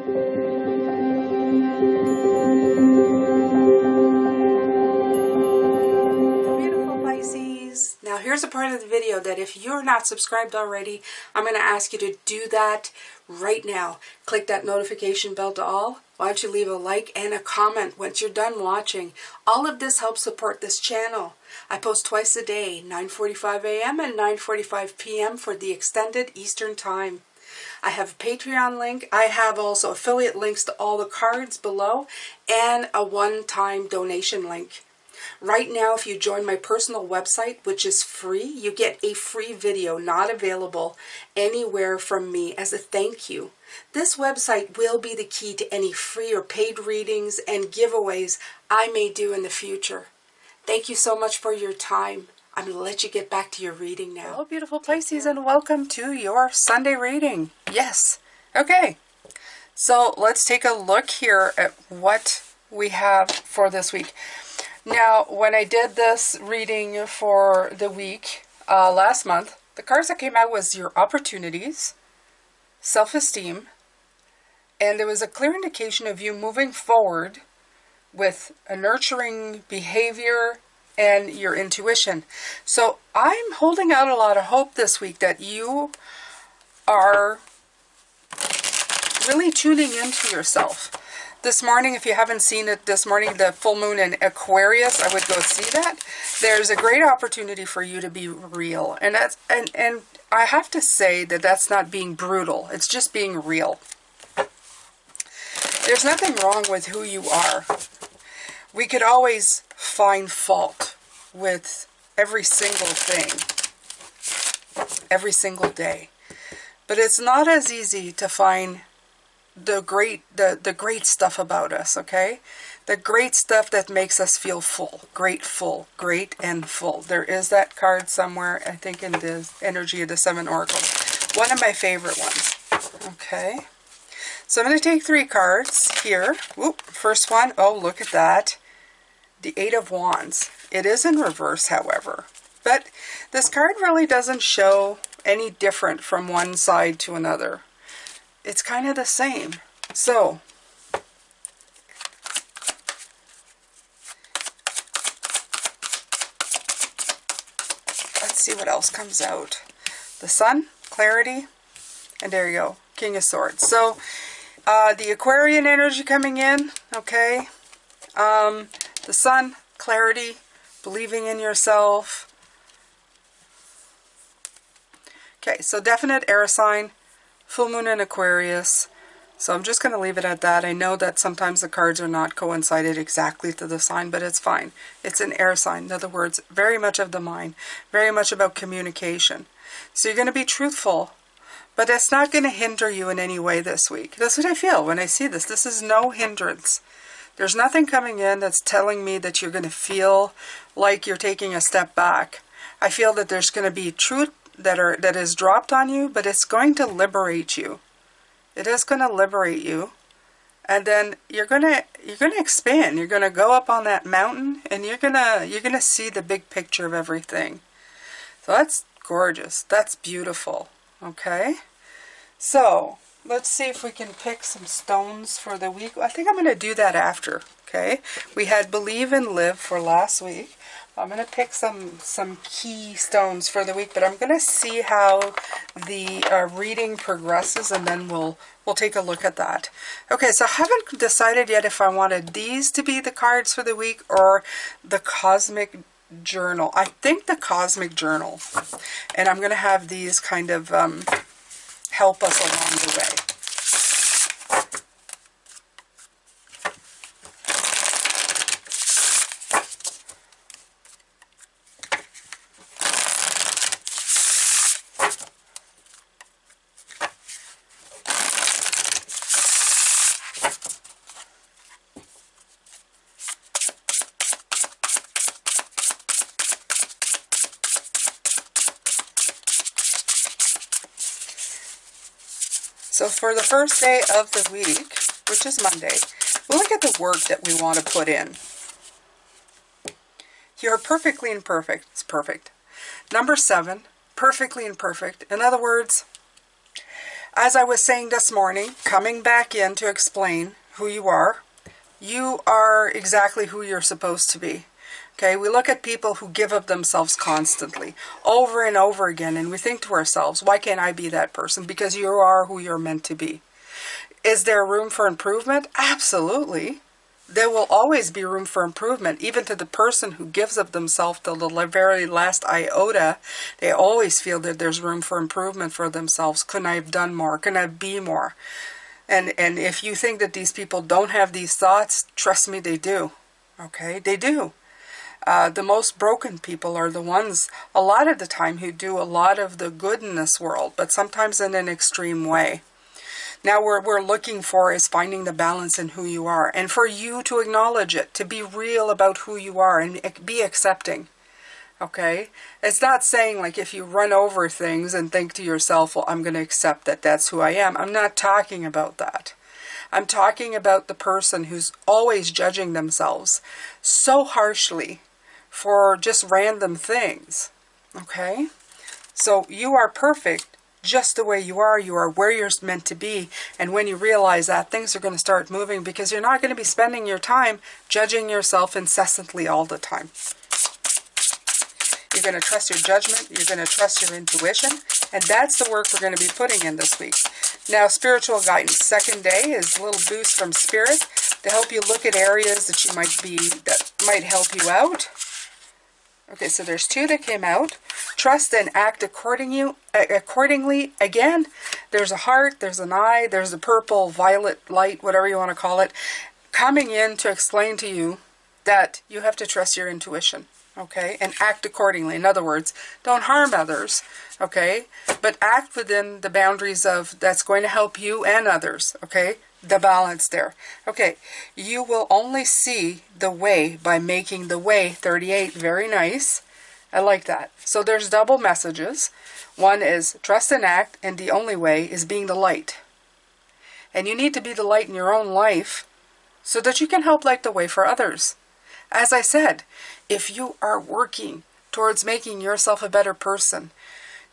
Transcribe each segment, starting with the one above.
Beautiful Pisces. Now here's a part of the video that if you're not subscribed already, I'm going to ask you to do that right now. Click that notification bell to all. Why don't you leave a like and a comment once you're done watching. All of this helps support this channel. I post twice a day, 9:45 a.m. and 9:45 p.m. for the extended Eastern time. I have a Patreon link. I have also affiliate links to all the cards below and a one-time donation link. Right now, if you join my personal website, which is free, you get a free video not available anywhere from me as a thank you. This website will be the key to any free or paid readings and giveaways I may do in the future. Thank you so much for your time. I'm going to let you get back to your reading now. Hello, beautiful Pisces, and welcome to your Sunday reading. Yes. Okay. So let's take a look here at what we have for this week. Now, when I did this reading for the week last month, the cards that came out was your opportunities, self-esteem, and there was a clear indication of you moving forward with a nurturing behavior and your intuition. So I'm holding out a lot of hope this week that you are really tuning into yourself. This morning, if you haven't seen it this morning, the full moon in Aquarius, I would go see that. There's a great opportunity for you to be real. And that's and I have to say that that's not being brutal. It's just being real. There's nothing wrong with who you are. We could always find fault with every single thing, every single day. But it's not as easy to find the great stuff about us, okay? The great stuff that makes us feel full, grateful, great and full. There is that card somewhere, I think in the Energy of the Seven Oracles. One of my favorite ones. Okay. So I'm going to take 3 cards here. Whoop, first one. Oh, look at that. The 8 of Wands. It is in reverse, however. But this card really doesn't show any different from one side to another. It's kind of the same. So, let's see what else comes out. The Sun, clarity, and there you go, King of Swords. So, the Aquarian energy coming in, okay? The Sun, clarity, believing in yourself. Okay, so definite air sign. Full moon in Aquarius. So I'm just going to leave it at that. I know that sometimes the cards are not coincided exactly to the sign, but it's fine. It's an air sign. In other words, very much of the mind. Very much about communication. So you're going to be truthful, but that's not going to hinder you in any way this week. That's what I feel when I see this. This is no hindrance. There's nothing coming in that's telling me that you're going to feel like you're taking a step back. I feel that there's going to be truth that is dropped on you, but it's going to liberate you. It is going to liberate you, and then you're gonna expand. You're gonna go up on that mountain, and you're gonna see the big picture of everything. So that's gorgeous. That's beautiful. Okay, so let's see if we can pick some stones for the week. I think I'm going to do that after. Okay, we had Believe and Live for last week. I'm going to pick some key stones for the week, but I'm going to see how the reading progresses, and then we'll take a look at that. Okay, so I haven't decided yet if I wanted these to be the cards for the week or the Cosmic Journal. I think the Cosmic Journal, and I'm going to have these kind of help us along the way. So for the first day of the week, which is Monday, we'll look at the work that we want to put in. You're perfectly imperfect. It's perfect. Number 7, perfectly imperfect. In other words, As I was saying this morning, coming back in to explain who you are exactly who you're supposed to be. Okay, we look at people who give of themselves constantly, over and over again, and we think to ourselves, why can't I be that person? Because you are who you're meant to be. Is there room for improvement? Absolutely. There will always be room for improvement. Even to the person who gives of themselves till the very last iota, they always feel that there's room for improvement for themselves. Couldn't I have done more? Couldn't I be more? And if you think that these people don't have these thoughts, trust me, they do. Okay, they do. The most broken people are the ones, a lot of the time, who do a lot of the good in this world, but sometimes in an extreme way. Now, what we're looking for is finding the balance in who you are, and for you to acknowledge it, to be real about who you are, and be accepting. Okay? It's not saying like if you run over things and think to yourself, well, I'm going to accept that that's who I am. I'm not talking about that. I'm talking about the person who's always judging themselves so harshly for just random things. Okay? So you are perfect just the way you are. You are where you're meant to be. And when you realize that, things are going to start moving, because you're not going to be spending your time judging yourself incessantly all the time. You're going to trust your judgment. You're going to trust your intuition. And that's the work we're going to be putting in this week. Now, spiritual guidance. Second day is a little boost from Spirit to help you look at areas that that might help you out. Okay, so there's 2 that came out. Trust and act accordingly. Again, there's a heart, there's an eye, there's a purple, violet light, whatever you want to call it, coming in to explain to you that you have to trust your intuition. Okay, and act accordingly. In other words, don't harm others, okay, but act within the boundaries of that's going to help you and others, okay, the balance there. Okay, you will only see the way by making the way. 38, very nice. I like that. So there's double messages. One is trust and act, and the only way is being the light. And you need to be the light in your own life so that you can help light the way for others. As I said, if you are working towards making yourself a better person,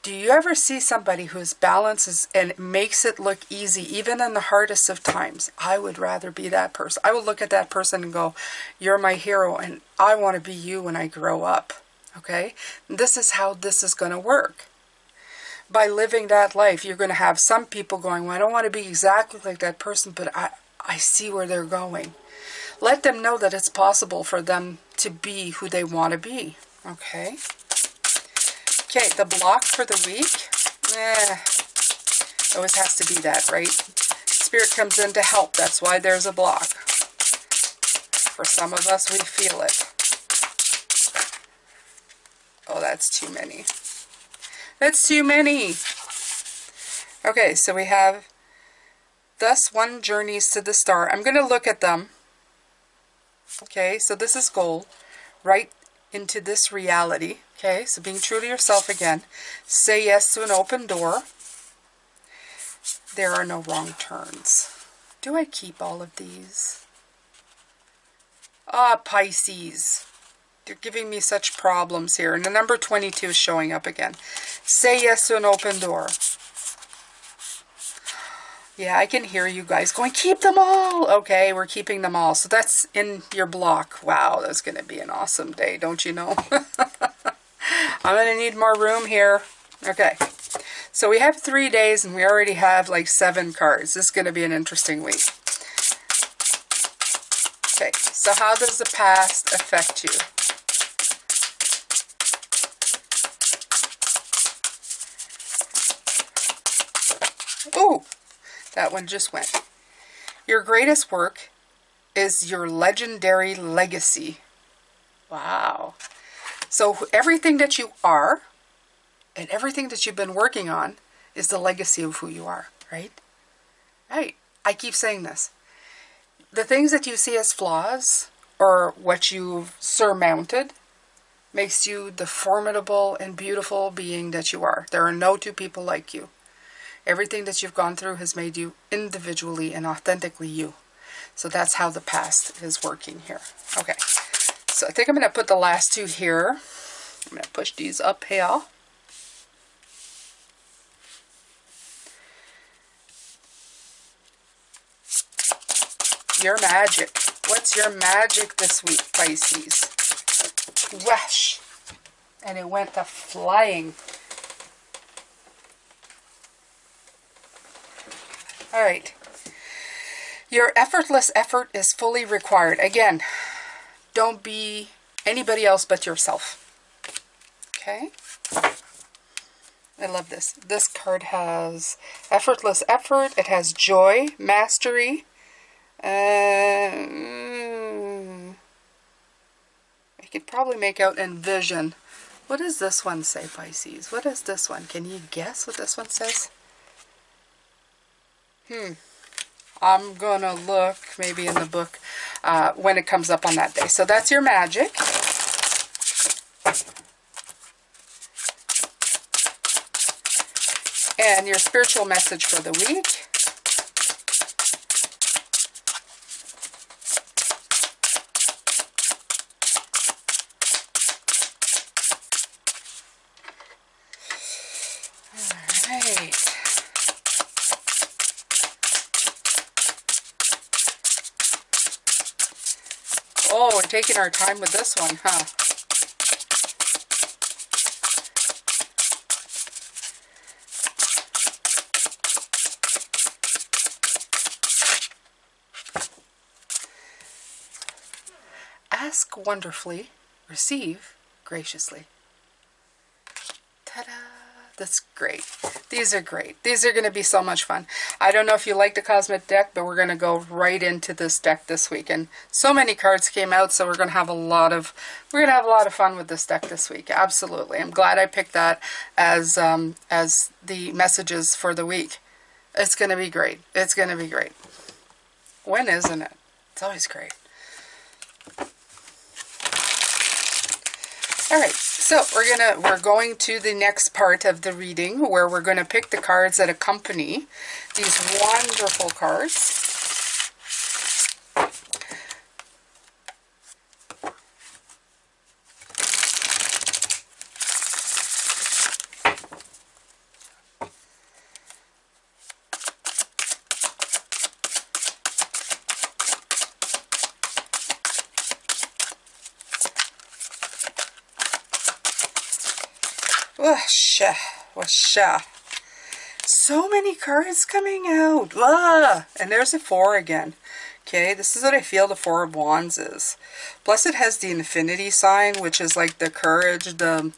do you ever see somebody whose balance is and makes it look easy, even in the hardest of times? I would rather be that person. I would look at that person and go, you're my hero, and I want to be you when I grow up. Okay? This is how this is going to work. By living that life, you're going to have some people going, well, I don't want to be exactly like that person, but I see where they're going. Let them know that it's possible for them to be who they want to be. Okay? Okay, the block for the week. Always has to be that, right? Spirit comes in to help. That's why there's a block. For some of us, we feel it. Oh, that's too many. That's too many. Okay, so we have thus one journeys to the star. I'm going to look at them. Okay, so this is goal. Right into this reality. Okay, so being true to yourself again. Say yes to an open door. There are no wrong turns. Do I keep all of these? Ah, Pisces. They're giving me such problems here. And the number 22 is showing up again. Say yes to an open door. Yeah, I can hear you guys going, keep them all. Okay, we're keeping them all. So that's in your block. Wow, that's going to be an awesome day, don't you know? I'm going to need more room here. Okay, so we have 3 days and we already have like 7 cards. This is going to be an interesting week. Okay, so how does the past affect you? Ooh! That one just went. Your greatest work is your legendary legacy. Wow. So everything that you are and everything that you've been working on is the legacy of who you are, right? Right. I keep saying this. The things that you see as flaws or what you've surmounted makes you the formidable and beautiful being that you are. There are no 2 people like you. Everything that you've gone through has made you individually and authentically you. So that's how the past is working here. Okay. So I think I'm going to put the last 2 here. I'm going to push these up here. your magic? What's your magic this week, Pisces? Whoosh! And it went to flying. All right. Your effortless effort is fully required. Again, don't be anybody else but yourself. Okay? I love this. This card has effortless effort. It has joy, mastery. I could probably make out envision. What does this one say, Pisces? What is this one? Can you guess what this one says? I'm gonna look maybe in the book when it comes up on that day. So that's your magic. And your spiritual message for the week. All right. Oh, we're taking our time with this one, huh? Ask wonderfully, receive graciously. Ta-da! That's great. These are great. These are going to be so much fun. I don't know if you like the Cosmic deck, but we're going to go right into this deck this week. And so many cards came out, so we're going to have a lot of fun with this deck this week. Absolutely. I'm glad I picked that as the messages for the week. It's going to be great. It's going to be great. When isn't it? It's always great. All right, so we're going to the next part of the reading where we're going to pick the cards that accompany these wonderful cards. Whoosha, whoosha. So many cards coming out. Ah, and there's a 4 again. Okay, this is what I feel the 4 of Wands is. Plus it has the infinity sign, which is like the courage, the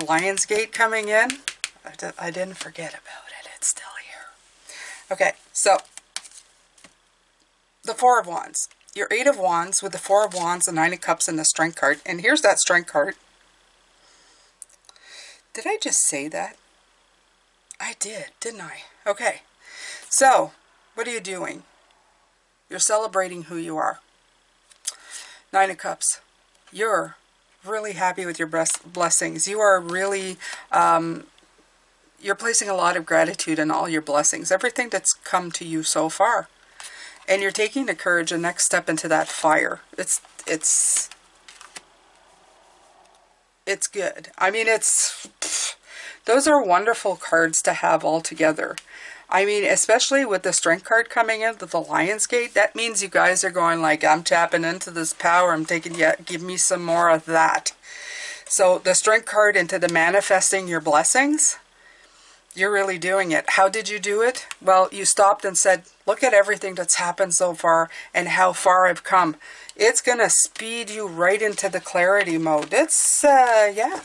Lion's Gate coming in. I didn't forget about it. It's still here. Okay, so the 4 of Wands. Your 8 of Wands with the 4 of Wands, the 9 of Cups, and the Strength card. And here's that Strength card. Did I just say that? I did, didn't I? Okay. So, what are you doing? You're celebrating who you are. 9 of Cups. You're really happy with your blessings. You are really, you're placing a lot of gratitude in all your blessings. Everything that's come to you so far. And you're taking the courage, the next step into that fire. It's good. I mean, those are wonderful cards to have all together. I mean, especially with the Strength card coming in, the Lion's Gate, that means you guys are going like, I'm tapping into this power. I'm taking, yeah, give me some more of that. So the Strength card into the manifesting your blessings, you're really doing it. How did you do it? Well, you stopped and said, look at everything that's happened so far and how far I've come. It's going to speed you right into the clarity mode. It's, yeah,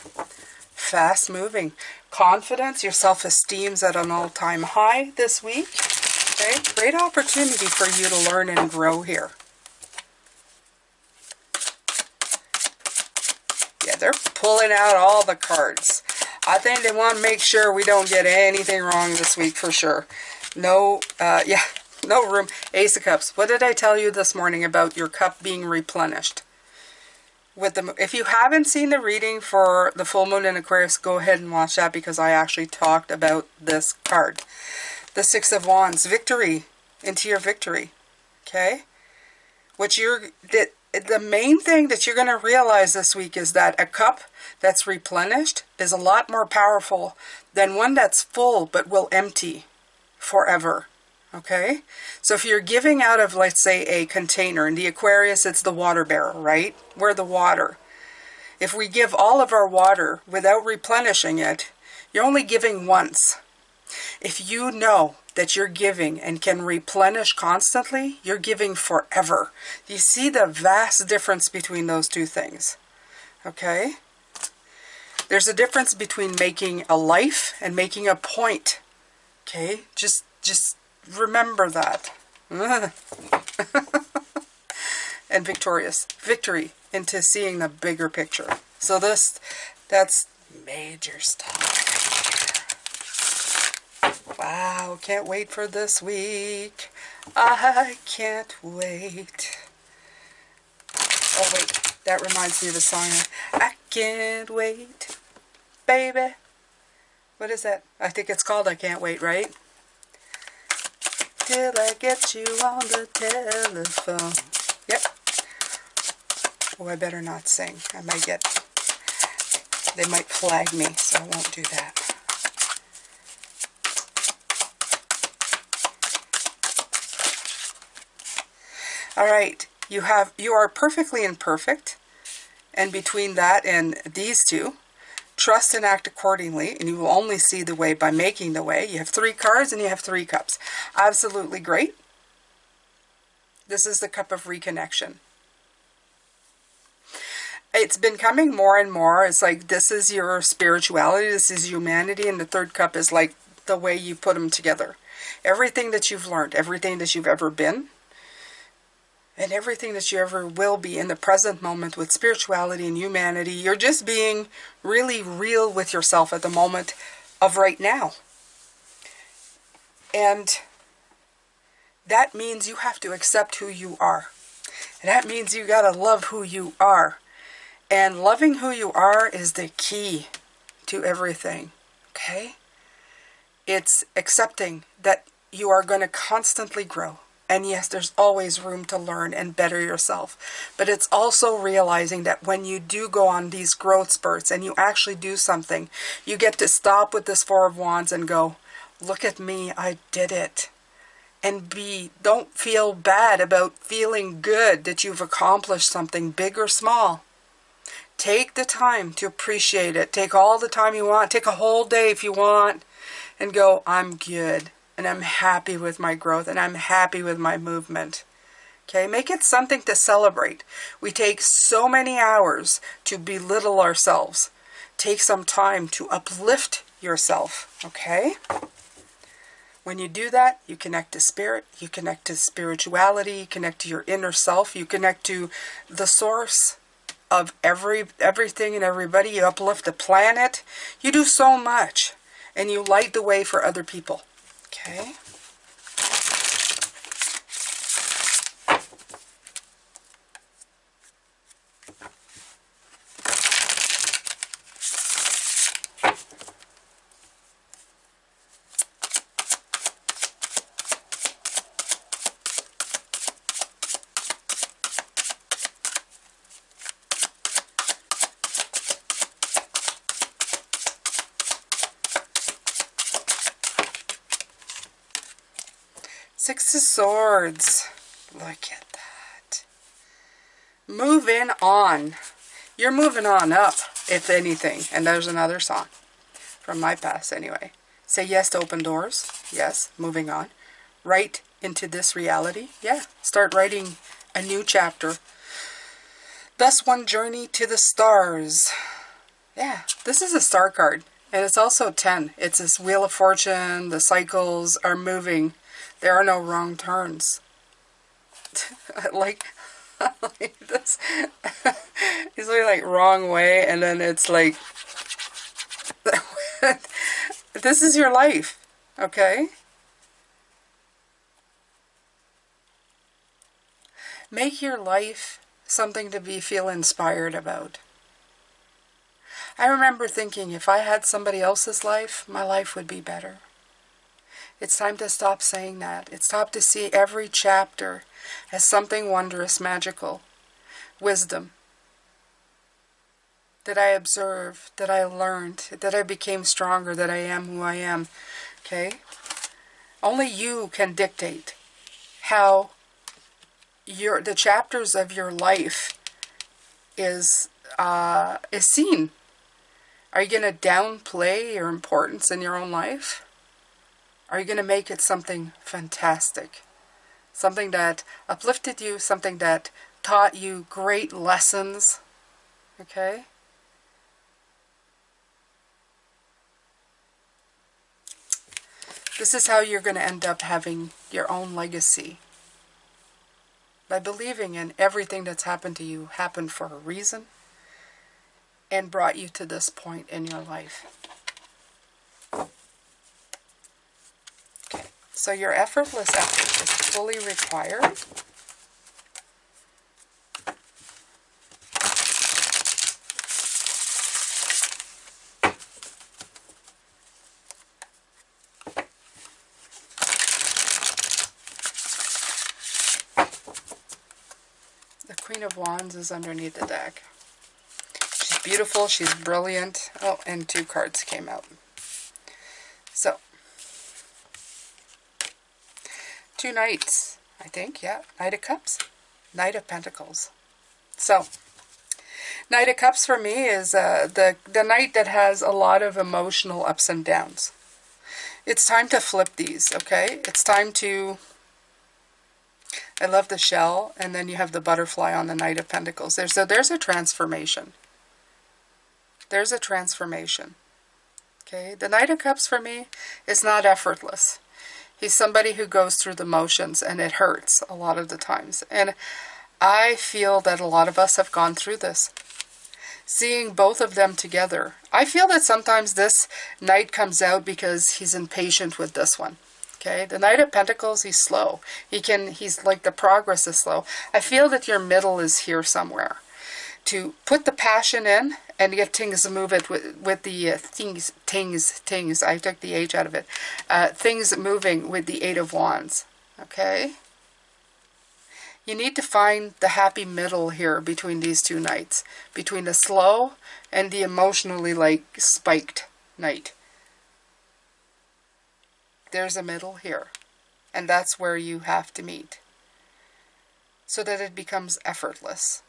fast moving. Confidence, your self-esteem's at an all-time high this week. Okay, great opportunity for you to learn and grow here. Yeah, they're pulling out all the cards. I think they want to make sure we don't get anything wrong this week for sure. No, yeah, no room. Ace of Cups. What did I tell you this morning about your cup being replenished? If you haven't seen the reading for the full moon in Aquarius, go ahead and watch that because I actually talked about this card. The 6 of Wands, victory, into your victory. Okay? The main thing that you're going to realize this week is that a cup that's replenished is a lot more powerful than one that's full but will empty forever. Okay? So if you're giving out of, let's say, a container, in the Aquarius, it's the water barrel, right? We're the water. If we give all of our water without replenishing it, you're only giving once. If you know that you're giving and can replenish constantly, you're giving forever. Do you see the vast difference between those two things? Okay? There's a difference between making a life and making a point. Okay? Just remember that. And victory into seeing the bigger picture. So that's major stuff. Wow, can't wait for this week. I can't wait. Oh wait, that reminds me of a song. I can't wait, baby. What is that? I think it's called I Can't Wait, right? Till I get you on the telephone. Yep. Oh, I better not sing. They might flag me, so I won't do that. All right, you are perfectly imperfect, and between that and these two, trust and act accordingly, and you will only see the way by making the way. You have 3 cards and you have 3 cups. Absolutely great. This is the cup of reconnection. It's been coming more and more. It's like this is your spirituality, this is humanity, and the 3rd cup is like the way you put them together. Everything that you've learned, everything that you've ever been, and everything that you ever will be in the present moment with spirituality and humanity. You're just being really real with yourself at the moment of right now. And that means you have to accept who you are. And that means you gotta love who you are. And loving who you are is the key to everything. Okay? It's accepting that you are going to constantly grow. And yes, there's always room to learn and better yourself. But it's also realizing that when you do go on these growth spurts and you actually do something, you get to stop with this 4 of Wands and go, look at me, I did it. And don't feel bad about feeling good that you've accomplished something big or small. Take the time to appreciate it. Take all the time you want. Take a whole day if you want. And go, I'm good. And I'm happy with my growth, and I'm happy with my movement. Okay, make it something to celebrate. We take so many hours to belittle ourselves. Take some time to uplift yourself, okay? When you do that, you connect to spirit, you connect to spirituality, you connect to your inner self, you connect to the source of everything and everybody. You uplift the planet. You do so much, and you light the way for other people. Okay. Six of Swords. Look at that. Moving on. You're moving on up, if anything. And there's another song from my past anyway. Say yes to open doors. Yes, moving on. Right into this reality. Yeah, start writing a new chapter. Thus one journey to the stars. Yeah, this is a star card. And it's also 10. It's this Wheel of Fortune. The cycles are moving. There are no wrong turns. like this. It's really like wrong way, and then it's like this is your life, okay? Make your life something to feel inspired about. I remember thinking if I had somebody else's life, my life would be better. It's time to stop saying that. It's time to see every chapter as something wondrous, magical. Wisdom. That I observed, that I learned, that I became stronger, that I am who I am. Okay? Only you can dictate how the chapters of your life is seen. Are you going to downplay your importance in your own life? Are you going to make it something fantastic? Something that uplifted you, something that taught you great lessons, okay? This is how you're going to end up having your own legacy. By believing in everything that's happened to you happened for a reason and brought you to this point in your life. Okay, so your effortless effort is fully required. The Queen of Wands is underneath the deck. She's beautiful, she's brilliant. Oh, and 2 cards came out. So, 2 knights, I think, yeah. Knight of Cups, Knight of Pentacles. So, Knight of Cups for me is the knight that has a lot of emotional ups and downs. It's time to flip these, okay? It's time to... I love the shell, and then you have the butterfly on the Knight of Pentacles. There's a transformation. There's a transformation. Okay? The Knight of Cups for me is not effortless. He's somebody who goes through the motions, and it hurts a lot of the times. And I feel that a lot of us have gone through this. Seeing both of them together. I feel that sometimes this Knight comes out because he's impatient with this one. Okay, the Knight of Pentacles, he's slow. He's like, the progress is slow. I feel that your middle is here somewhere. To put the passion in and get things moving with the things. I took the H out of it. Things moving with the 8 of Wands. Okay. You need to find the happy middle here between these 2 knights. Between the slow and the emotionally, like, spiked knight. There's a middle here, and that's where you have to meet, so that it becomes effortless,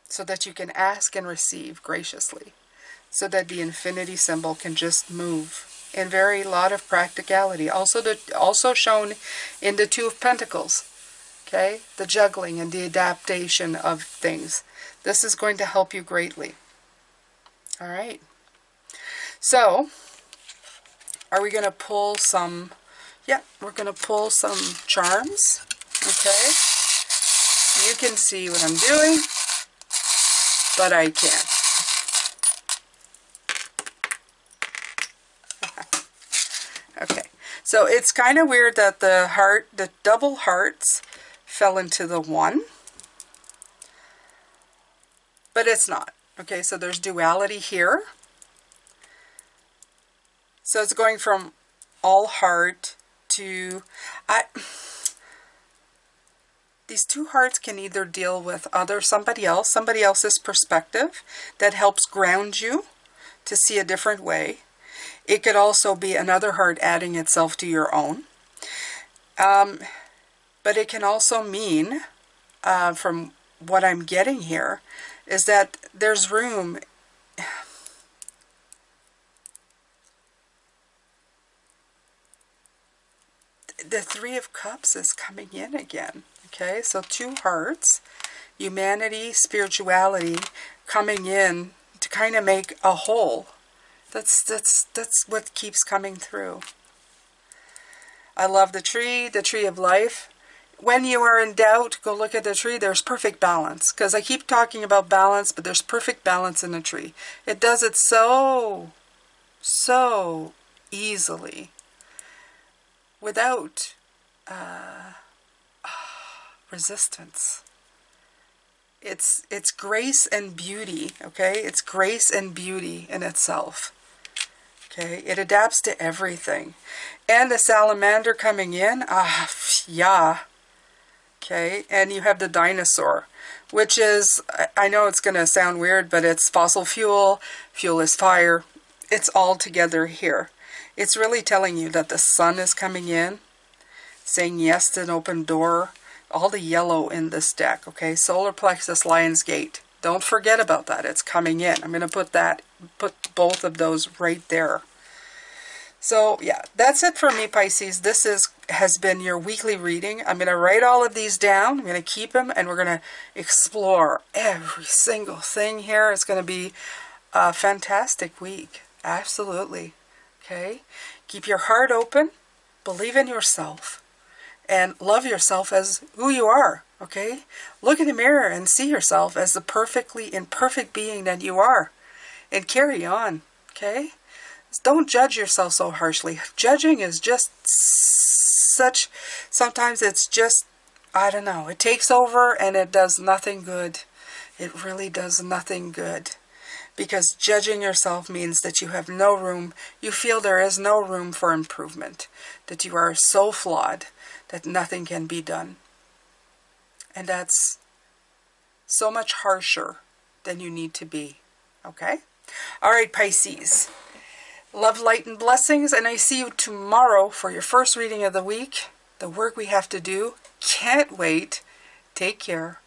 so that you can ask and receive graciously, so that the infinity symbol can just move in very lot of practicality. Also shown in the 2 of Pentacles, okay, the juggling and the adaptation of things. This is going to help you greatly. All right, so are we going to pull some, yeah, we're going to pull some charms, okay? You can see what I'm doing, but I can't. Okay, so it's kind of weird that the double hearts fell into the 1, but it's not. Okay, so there's duality here. So it's going from all heart to... these 2 hearts can either deal with somebody else's perspective that helps ground you to see a different way. It could also be another heart adding itself to your own. But it can also mean, from what I'm getting here, is that there's room... The 3 of Cups is coming in again, okay? So 2 hearts, humanity, spirituality, coming in to kind of make a whole. That's what keeps coming through. I love the tree of life. When you are in doubt, go look at the tree. There's perfect balance, because I keep talking about balance, but there's perfect balance in the tree. It does it so easily, without resistance. It's grace and beauty, okay? It's grace and beauty in itself. Okay, it adapts to everything. And the salamander coming in, yeah. Okay, and you have the dinosaur, which is, I know it's going to sound weird, but it's fossil fuel. Fuel is fire. It's all together here. It's really telling you that the sun is coming in, saying yes to an open door. All the yellow in this deck, okay? Solar plexus, Lion's Gate. Don't forget about that. It's coming in. I'm going to put both of those right there. So, yeah, that's it for me, Pisces. This has been your weekly reading. I'm going to write all of these down. I'm going to keep them, and we're going to explore every single thing here. It's going to be a fantastic week. Absolutely. Okay? Keep your heart open. Believe in yourself. And love yourself as who you are, okay? Look in the mirror and see yourself as the perfectly imperfect being that you are. And carry on, okay? Don't judge yourself so harshly. Judging is just sometimes it's just, I don't know, it takes over and it does nothing good. It really does nothing good. Because judging yourself means that you have no room, you feel there is no room for improvement. That you are so flawed that nothing can be done. And that's so much harsher than you need to be. Okay? All right, Pisces. Love, light, and blessings. And I see you tomorrow for your first reading of the week. The work we have to do. Can't wait. Take care.